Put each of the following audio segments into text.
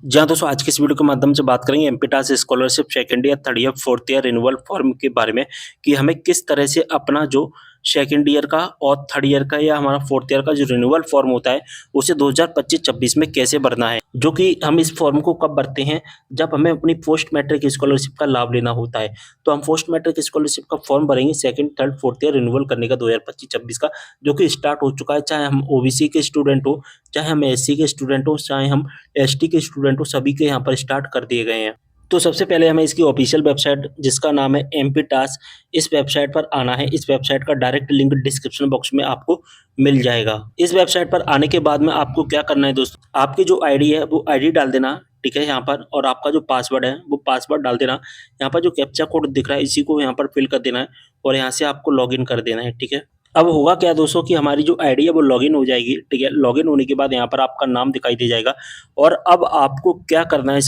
जी हाँ, दोस्तों आज की इस वीडियो के माध्यम से बात करेंगे एमपीटास scholarship second year, third year, fourth year renewal form के बारे में कि हमें किस तरह से अपना जो सेकंड ईयर का और थर्ड ईयर का या हमारा फोर्थ ईयर का जो रिन्यूअल फॉर्म होता है, उसे 2025-26 में कैसे भरना है। जो कि हम इस फॉर्म को कब भरते हैं, जब हमें अपनी पोस्ट मैट्रिक स्कॉलरशिप का लाभ लेना होता है। तो हम पोस्ट मैट्रिक स्कॉलरशिप का फॉर्म भरेंगे second, third, fourth year renewal करने का 2025-26 का, जो कि स्टार्ट हो चुका है। चाहे हम ओबीसी के स्टूडेंट हो, चाहे हम एससी के स्टूडेंट हो, चाहे हम एसटी के स्टूडेंट हो, सभी के यहाँ पर स्टार्ट कर दिए गए हैं। तो सबसे पहले हमें इसकी ऑफिशियल वेबसाइट जिसका नाम है एमपीटास, इस वेबसाइट पर आना है। इस वेबसाइट का डायरेक्ट लिंक डिस्क्रिप्शन बॉक्स में आपको मिल जाएगा। इस वेबसाइट पर आने के बाद में आपको क्या करना है दोस्तों, आपकी जो आईडी है वो आईडी डाल देना, ठीक है यहाँ पर, और आपका जो पासवर्ड है वो पासवर्ड डाल देना। यहाँ पर जो कैप्चा कोड दिख रहा है इसी को यहाँ पर फिल कर देना है और यहाँ से आपको लॉगिन कर देना है, ठीक है। अब होगा क्या दोस्तों कि हमारी जो आईडी है वो लॉगिन हो जाएगी, ठीक है। लॉगिन होने के बाद यहाँ पर आपका नाम दिखाई दे जाएगा और अब आपको क्या करना है,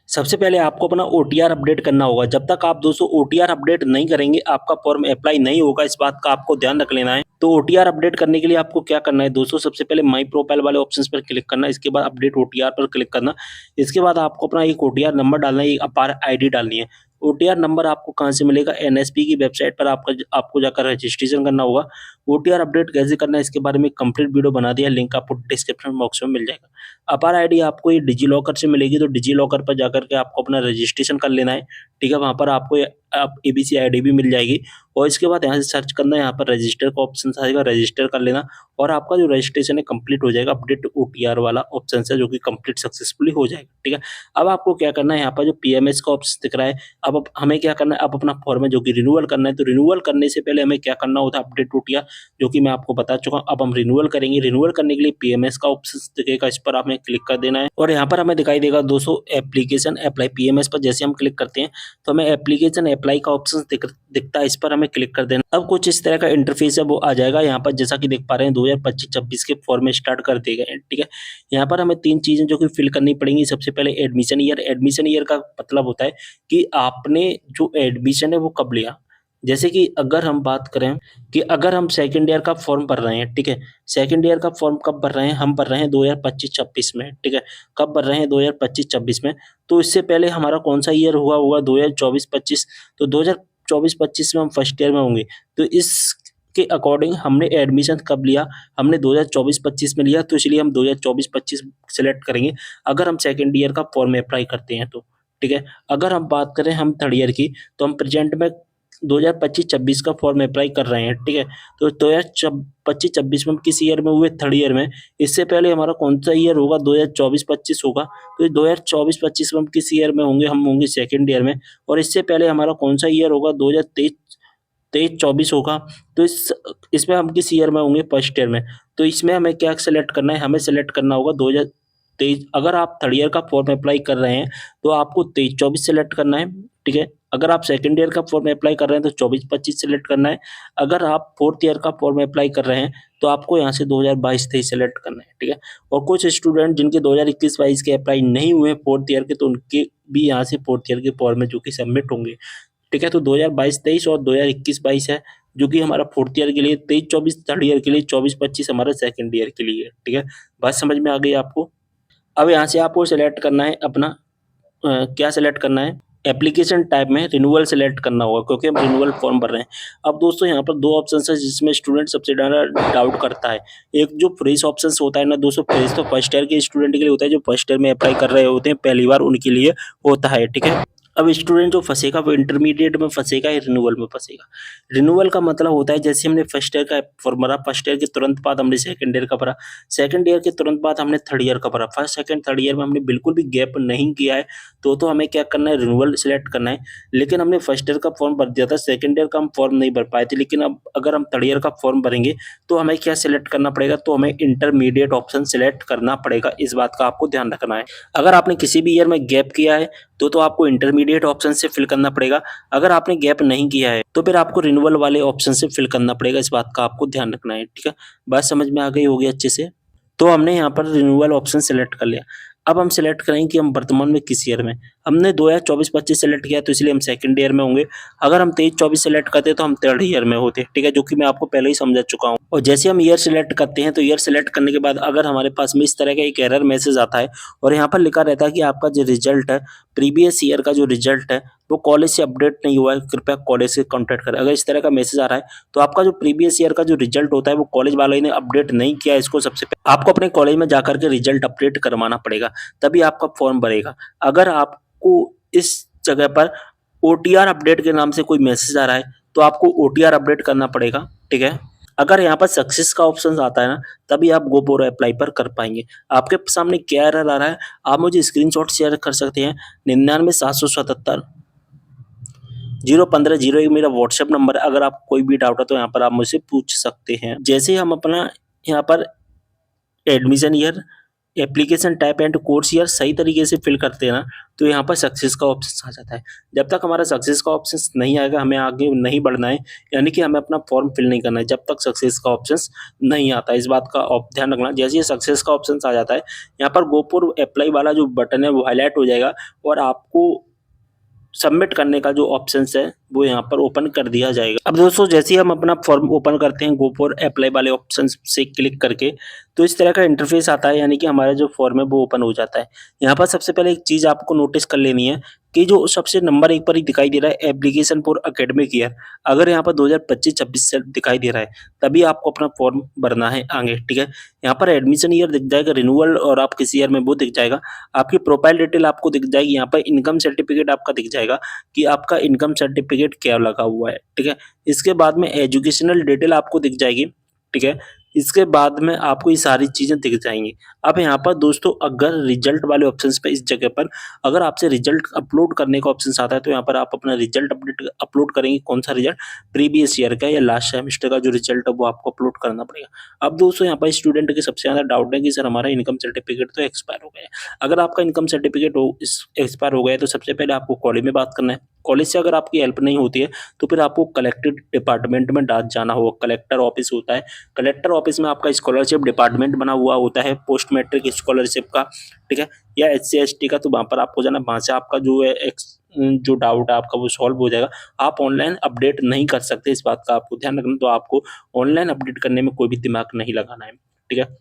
सबसे पहले आपको अपना ओटीआर अपडेट करना होगा। जब तक आप दोस्तों ओटीआर अपडेट नहीं करेंगे, आपका फॉर्म अप्लाई नहीं होगा, इस बात का आपको ध्यान रख लेना है। तो ओटीआर अपडेट करने के लिए आपको क्या करना है दोस्तों, सबसे पहले माई प्रोफाइल वाले ऑप्शंस पर क्लिक करना है, इसके बाद अपडेट ओटीआर पर क्लिक करना। इसके बाद आपको अपना एक ओटीआर नंबर डालना है, एक अपार आईडी डालनी है। ओटीआर नंबर आपको कहाँ से मिलेगा, एनएसपी की वेबसाइट पर आपको जाकर रजिस्ट्रेशन करना होगा। ओटीआर अपडेट कैसे करना है इसके बारे में कंप्लीट वीडियो बना दिया, लिंक आपको डिस्क्रिप्शन बॉक्स में मिल जाएगा। अपार आईडी आपको ये डिजी लॉकर से मिलेगी, तो डिजी लॉकर पर जाकर के आपको अपना रजिस्ट्रेशन कर लेना है, ठीक है। वहाँ पर आपको आप एबीसी आईडी भी मिल जाएगी और इसके बाद यहाँ से सर्च करना है, यहाँ पर रजिस्टर का ऑप्शन आएगा, रजिस्टर कर लेना और आपका जो रजिस्ट्रेशन है कंप्लीट हो जाएगा। अपडेट ओटीआर वाला ऑप्शन है जो कि कंप्लीट सक्सेसफुली हो जाएगा, ठीक है। अब आपको क्या करना है, यहाँ पर जो पीएमएस का ऑप्शन दिख रहा है, अब हमें क्या करना है, अब अपना फॉर्म है जो कि रिन्यूअल करना है। तो रिन्यूअल करने से पहले हमें क्या करना होता है, अपडेट ओटीआर, जो कि मैं आपको बता चुका हूँ। अब हम रिन्यूअल करेंगे, रिन्यूअल करने के लिए पीएमएस का ऑप्शन दिखेगा, इस पर हमें क्लिक कर देना है और यहाँ पर हमें दिखाई देगा दोस्तों एप्लीकेशन अप्लाई। पीएमएस पर जैसे हम क्लिक करते हैं तो हमें एप्लीकेशन अप्लाई का ऑप्शन दिखता है, इस पर हमें क्लिक कर देना। अब कुछ इस तरह का इंटरफेस है वो आ जाएगा। यहाँ पर जैसा कि देख पा रहे हैं 2025-26 के फॉर्म स्टार्ट कर दिए गए हैं, ठीक है। यहाँ पर हमें 3 चीजें जो कि फिल करनी पड़ेंगी। सबसे पहले एडमिशन ईयर। एडमिशन ईयर का मतलब होता है कि आपने जो एडमिशन है वो कब लिया। जैसे कि अगर हम बात करें कि अगर हम सेकंड ईयर का फॉर्म भर रहे हैं, ठीक है। सेकंड ईयर का फॉर्म कब भर रहे हैं, हम भर रहे हैं 2025-26 में, ठीक है। कब भर रहे हैं, 2025-26 में। तो इससे पहले हमारा कौन सा ईयर हुआ होगा, 2024-25। तो 2024-25 में हम फर्स्ट ईयर में होंगे। तो इसके अकॉर्डिंग हमने एडमिशन कब लिया, हमने 2024-25 में लिया, तो इसलिए हम 2024-25 सेलेक्ट करेंगे अगर हम सेकंड ईयर का फॉर्म अप्लाई करते हैं तो, ठीक है। अगर हम बात करें हम थर्ड ईयर की, तो हम प्रेजेंट में 2025-26 का फॉर्म अप्लाई कर रहे हैं, ठीक है। तो 2025-26 में हम किस ईयर में हुए, थर्ड ईयर में। इससे पहले हमारा कौन सा ईयर होगा, 2024-25 होगा। तो 2024-25 में हम किस ईयर में होंगे, हम होंगे सेकंड ईयर में। और इससे पहले हमारा कौन सा ईयर होगा, 2023-24 होगा। तो इसमें हम किस ईयर में होंगे, फर्स्ट ईयर में। तो इसमें हमें क्या सेलेक्ट करना है, हमें सेलेक्ट करना होगा 2023। अगर आप थर्ड ईयर का फॉर्म अप्लाई कर रहे हैं तो आपको 23-24 सेलेक्ट करना है, ठीक है। अगर आप सेकंड ईयर का फॉर्म अप्लाई कर रहे हैं तो 24-25 सेलेक्ट करना है। अगर आप फोर्थ ईयर का फॉर्म अप्लाई कर रहे हैं तो आपको यहाँ से 2022-23 सेलेक्ट करना है, ठीक है। और कुछ स्टूडेंट जिनके 2021-22 के अप्लाई नहीं हुए फोर्थ ईयर के, तो उनके भी यहाँ से फोर्थ ईयर के फॉर्म में जो कि सबमिट होंगे, ठीक है। तो 2022-23 और 2021-22 है जो कि हमारा फोर्थ ईयर के लिए, 23-24 थर्ड ईयर के लिए, 24-25 हमारा सेकंड ईयर के लिए, ठीक है। बात समझ में आ गई आपको। अब यहाँ से आपको सेलेक्ट करना है अपना क्या सेलेक्ट करना है, एप्लीकेशन टाइप में रिन्यूअल सेलेक्ट करना होगा क्योंकि हम रिन्यूअल फॉर्म भर रहे हैं। अब दोस्तों यहाँ पर 2 ऑप्शंस है जिसमें स्टूडेंट सबसे ज़्यादा डाउट करता है। एक जो फ्रेश ऑप्शंस होता है ना दोस्तों, फ्रेश तो फर्स्ट ईयर के स्टूडेंट के लिए होता है, जो फर्स्ट ईयर में अप्लाई कर रहे होते हैं पहली बार उनके लिए होता है, ठीक है। अब स्टूडेंट जो फंसेगा वो इंटरमीडिएट में फंसेगा या रिन्यूअल में फंसेगा। रिन्यूअल का मतलब होता है जैसे हमने फर्स्ट ईयर का फॉर्म भरा, फर्स्ट ईयर के तुरंत बाद हमने सेकंड ईयर का भरा, सेकंड ईयर के तुरंत बाद हमने थर्ड ईयर का भरा, फर्स्ट सेकंड थर्ड ईयर में हमने बिल्कुल भी गैप नहीं किया है, तो हमें क्या करना है, रिन्यूअल सेलेक्ट करना है। लेकिन हमने फर्स्ट ईयर का फॉर्म भर दिया था, सेकंड ईयर का हम फॉर्म नहीं भर पाए थे, लेकिन अब अगर हम थर्ड ईयर का फॉर्म भरेंगे तो हमें क्या सेलेक्ट करना पड़ेगा, तो हमें इंटरमीडिएट ऑप्शन सेलेक्ट करना पड़ेगा। इस बात का आपको ध्यान रखना है। अगर आपने किसी भी ईयर में गैप किया है तो आपको इंटरमीडिएट ऑप्शन से फिल करना पड़ेगा। अगर आपने गैप नहीं किया है तो फिर आपको रिन्यूअल वाले ऑप्शन से फिल करना पड़ेगा। इस बात का आपको ध्यान रखना है, ठीक है। बात समझ में आ गई होगी अच्छे से। तो हमने यहाँ पर रिन्यूअल ऑप्शन सेलेक्ट कर लिया। अब हम सिलेक्ट करेंगे कि हम वर्तमान में किस ईयर में, हमने 2024-25 सेलेक्ट किया तो इसलिए हम सेकंड ईयर में होंगे। अगर हम 23-24 सेलेक्ट करते तो हम थर्ड ईयर में होते, ठीक है, जो कि मैं आपको पहले ही समझा चुका हूँ। और जैसे हम ईयर सिलेक्ट करते हैं तो ईयर सिलेक्ट करने के बाद अगर हमारे पास में इस तरह का एक एरर मैसेज आता है और यहाँ पर लिखा रहता है कि आपका जो रिजल्ट है, प्रीवियस ईयर का जो रिजल्ट है वो कॉलेज से अपडेट नहीं हुआ है, कृपया कॉलेज से कॉन्टैक्ट करें। अगर इस तरह का मैसेज आ रहा है तो आपका जो प्रीवियस ईयर का जो रिजल्ट होता है वो कॉलेज वाले ने अपडेट नहीं किया है, इसको सबसे पहले आपको अपने कॉलेज में जाकर के रिजल्ट अपडेट करवाना पड़ेगा, तभी आपका फॉर्म भरेगा। अगर आपको इस जगह पर ओटीआर अपडेट के नाम से कोई मैसेज आ रहा है तो आपको ओटीआर अपडेट करना पड़ेगा, ठीक है। अगर यहाँ पर सक्सेस का ऑप्शन आता है ना, तभी आप गो फॉर अप्लाई पर कर पाएंगे। आपके सामने क्या एरर आ रहा है, आप मुझे स्क्रीनशॉट शेयर कर सकते हैं। 99 777 01501 मेरा व्हाट्सएप नंबर है। अगर आपको कोई भी डाउट है तो यहाँ पर आप मुझसे पूछ सकते हैं। जैसे ही हम अपना यहाँ पर admission year, application type and course year सही तरीके से फिल करते हैं ना, तो यहाँ पर सक्सेस का ऑप्शन आ जाता है। जब तक हमारा सक्सेस का ऑप्शन नहीं आएगा हमें आगे नहीं बढ़ना है, यानी कि हमें अपना फॉर्म फिल नहीं करना है जब तक सक्सेस का ऑप्शन नहीं आता है। इस बात का ध्यान रखना। जैसे ही सक्सेस का ऑप्शन आ जाता है यहाँ पर गो फॉर अप्लाई वाला जो बटन है वो हाईलाइट हो जाएगा और आपको सबमिट करने का जो ऑप्शंस है वो यहाँ पर ओपन कर दिया जाएगा। अब दोस्तों जैसे ही हम अपना फॉर्म ओपन करते हैं गो फॉर अप्लाई वाले ऑप्शन से क्लिक करके, तो इस तरह का इंटरफेस आता है, यानी कि हमारा जो फॉर्म है वो ओपन हो जाता है। यहाँ पर सबसे पहले एक चीज आपको नोटिस कर लेनी है कि जो सबसे नंबर 1 पर ही दिखाई दे रहा है एप्लीकेशन फॉर एकेडमिक ईयर, अगर यहाँ पर 2025-26 से दिखाई दे रहा है तभी आपको अपना फॉर्म भरना है आगे, ठीक है। यहाँ पर एडमिशन ईयर दिख जाएगा, रिन्यूअल और आप किस ईयर में वो दिख जाएगा, आपकी प्रोफाइल डिटेल आपको दिख जाएगी, यहाँ पर इनकम सर्टिफिकेट आपका दिख जाएगा कि आपका इनकम सर्टिफिकेट क्या लगा हुआ है, ठीक है। इसके बाद में एजुकेशनल डिटेल आपको दिख जाएगी, ठीक है। इसके बाद में आपको ये सारी चीजें दिख जाएंगी। अब यहाँ पर दोस्तों अगर रिजल्ट वाले ऑप्शंस पे इस जगह पर अगर आपसे रिजल्ट अपलोड करने का ऑप्शन आता है तो यहाँ पर आप अपना रिजल्ट अपलोड करेंगे। कौन सा रिजल्ट, प्रीवियस ईयर का या लास्ट सेमेस्टर का जो रिजल्ट है वो आपको अपलोड करना पड़ेगा। अब दोस्तों यहाँ पर स्टूडेंट के सबसे ज्यादा डाउट है कि सर हमारा इनकम सर्टिफिकेट तो एक्सपायर हो गया है। अगर आपका इनकम सर्टिफिकेट एक्सपायर हो गया है तो सबसे पहले आपको कॉलेज में बात करना है। कॉलेज से अगर आपकी हेल्प नहीं होती है तो फिर आपको कलेक्टेड डिपार्टमेंट में जाना होगा। कलेक्टर ऑफिस होता है, कलेक्टर ऑफिस में आपका स्कॉलरशिप डिपार्टमेंट बना हुआ होता है पोस्ट मैट्रिक स्कॉलरशिप का, ठीक है, या SC ST का। तो वहाँ पर आपको जाना, वहाँ से आपका जो है जो डाउट है आपका वो सॉल्व हो जाएगा। आप ऑनलाइन अपडेट नहीं कर सकते, इस बात का आपको ध्यान रखना। तो आपको ऑनलाइन अपडेट करने में कोई भी दिमाग नहीं लगाना है, ठीक है।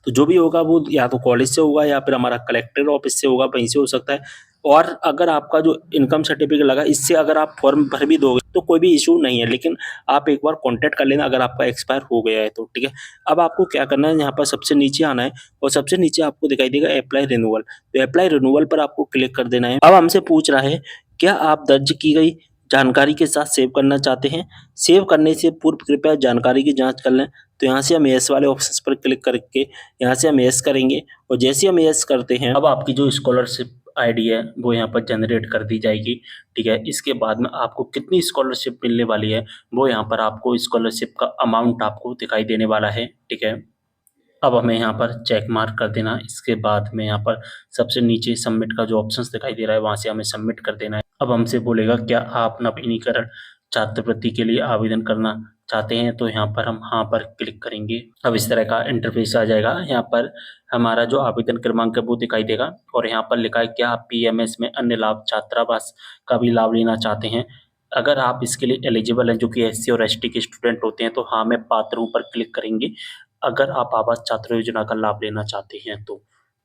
तो जो भी होगा वो या तो कॉलेज से होगा या फिर हमारा कलेक्टर ऑफिस से होगा, वहीं से हो सकता है। और अगर आपका जो इनकम सर्टिफिकेट लगा इससे अगर आप फॉर्म भर भी दोगे तो कोई भी इशू नहीं है, लेकिन आप एक बार कांटेक्ट कर लेना अगर आपका एक्सपायर हो गया है तो, ठीक है। अब आपको क्या करना है, यहाँ पर सबसे नीचे आना है और सबसे नीचे आपको दिखाई देगा अप्लाई रिन्यूअल। तो अप्लाई रिन्यूअल पर आपको क्लिक कर देना है। अब हमसे पूछ रहा है क्या आप दर्ज की गई जानकारी के साथ सेव करना चाहते हैं। सेव करने से पूर्व कृपया जानकारी की जांच कर लें। तो यहाँ से हम यस वाले ऑप्शन पर क्लिक करके यहाँ से हम यस करेंगे और जैसे हम यस करते हैं अब आपकी जो स्कॉलरशिप आईडी है वो यहाँ पर जनरेट कर दी जाएगी, ठीक है। इसके बाद में आपको कितनी स्कॉलरशिप मिलने वाली है वो यहाँ पर आपको स्कॉलरशिप का अमाउंट आपको दिखाई देने वाला है, ठीक है। अब हमें यहाँ पर चेक मार्क कर देना है। इसके बाद में यहाँ पर सबसे नीचे सबमिट का जो ऑप्शंस दिखाई दे रहा है वहाँ से हमें सबमिट कर देना है। अब हमसे बोलेगा क्या आप नवीनीकरण छात्रवृत्ति के लिए आवेदन करना चाहते हैं, तो यहाँ पर हम हाँ पर क्लिक करेंगे। अब इस तरह का इंटरफेस आ जाएगा। यहाँ पर हमारा जो आवेदन क्रमांक है वो दिखाई देगा और यहाँ पर लिखा है क्या आप PMS में अन्य लाभ छात्रावास का भी लाभ लेना चाहते हैं। अगर आप इसके लिए एलिजिबल हैं जो कि SC और ST के स्टूडेंट होते हैं तो हाँ मैं पात्र हूँ पर क्लिक करेंगे। अगर आप आवास छात्र योजना का लाभ लेना चाहते हैं तो,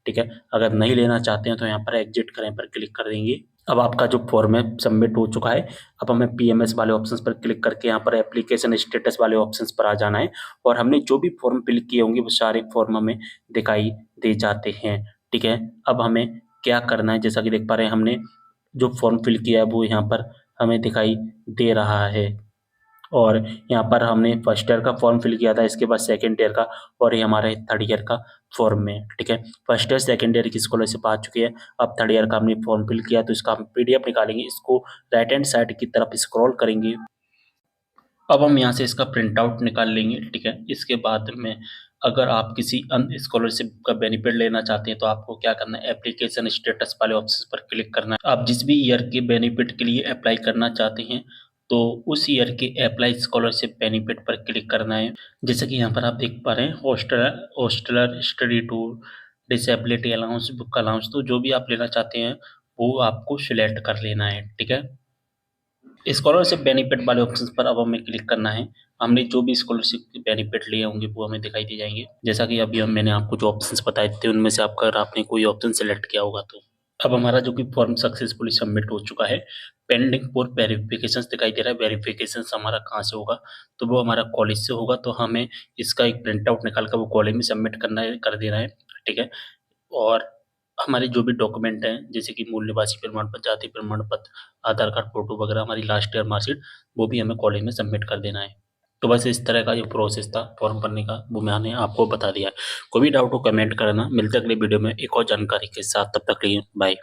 ठीक है। अगर नहीं लेना चाहते हैं तो यहाँ पर एग्जिट करें पर क्लिक कर देंगे। अब आपका जो फॉर्म है सबमिट हो चुका है। अब हमें PMS वाले ऑप्शंस पर क्लिक करके यहाँ पर एप्लीकेशन स्टेटस वाले ऑप्शंस पर आ जाना है और हमने जो भी फॉर्म फिल किए होंगे वो सारे फॉर्म हमें दिखाई दे जाते हैं, ठीक है। अब हमें क्या करना है, जैसा कि देख पा रहे हैं हमने जो फॉर्म फिल किया है वो यहाँ पर हमें दिखाई दे रहा है और यहाँ पर हमने फर्स्ट ईयर का फॉर्म फिल किया था, इसके बाद सेकंड ईयर का और ये हमारे थर्ड ईयर का फॉर्म में, ठीक है। फर्स्ट ईयर सेकंड ईयर की स्कॉलरशिप आ चुकी है। अब थर्ड ईयर का हमने फॉर्म फिल किया तो इसका हम PDF निकालेंगे, इसको राइट हैंड साइड की तरफ स्क्रॉल करेंगे। अब हम यहाँ से इसका प्रिंट आउट निकाल लेंगे, ठीक है। इसके बाद में अगर आप किसी अन्य स्कॉलरशिप का बेनिफिट लेना चाहते हैं तो आपको क्या करना है, एप्लीकेशन स्टेटस वाले ऑप्शन पर क्लिक करना है। आप जिस भी ईयर के बेनिफिट के लिए अप्लाई करना चाहते हैं तो उस ईयर के अप्लाई स्कॉलरशिप बेनिफिट पर क्लिक करना है। जैसे कि यहाँ पर आप देख पा रहे हैं hosteller study tour disability allowance, book allowance, तो जो भी आप लेना चाहते हैं वो आपको सिलेक्ट कर लेना है, ठीक है। स्कॉलरशिप बेनिफिट वाले ऑप्शन पर अब हमें क्लिक करना है। हमने जो भी स्कॉलरशिप के बेनिफिट लिए होंगे वो हमें दिखाई दे जाएंगे। जैसा कि अभी मैंने आपको जो ऑप्शंस बताए थे उनमें से आपने कोई ऑप्शन सेलेक्ट किया होगा तो अब हमारा जो कि फॉर्म सक्सेसफुली सबमिट हो चुका है। पेंडिंग फॉर वेरिफिकेशन दिखाई दे रहा है। वेरिफिकेशन हमारा कहाँ से होगा, तो वो हमारा कॉलेज से होगा। तो हमें इसका एक प्रिंट आउट निकाल कर वो कॉलेज में सबमिट करना है, कर देना है, ठीक है। और हमारे जो भी डॉक्यूमेंट हैं जैसे कि मूल निवासी प्रमाण पत्र, जाति प्रमाण पत्र, आधार कार्ड, फोटो वगैरह, हमारी लास्ट ईयर मार्कशीट, वो भी हमें कॉलेज में सबमिट कर देना है। तो बस इस तरह का जो प्रोसेस था फॉर्म भरने का वो मैंने आपको बता दिया है। कोई भी डाउट हो कमेंट करना। मिलते हैं अगले वीडियो में एक और जानकारी के साथ, तब तक के लिए बाय।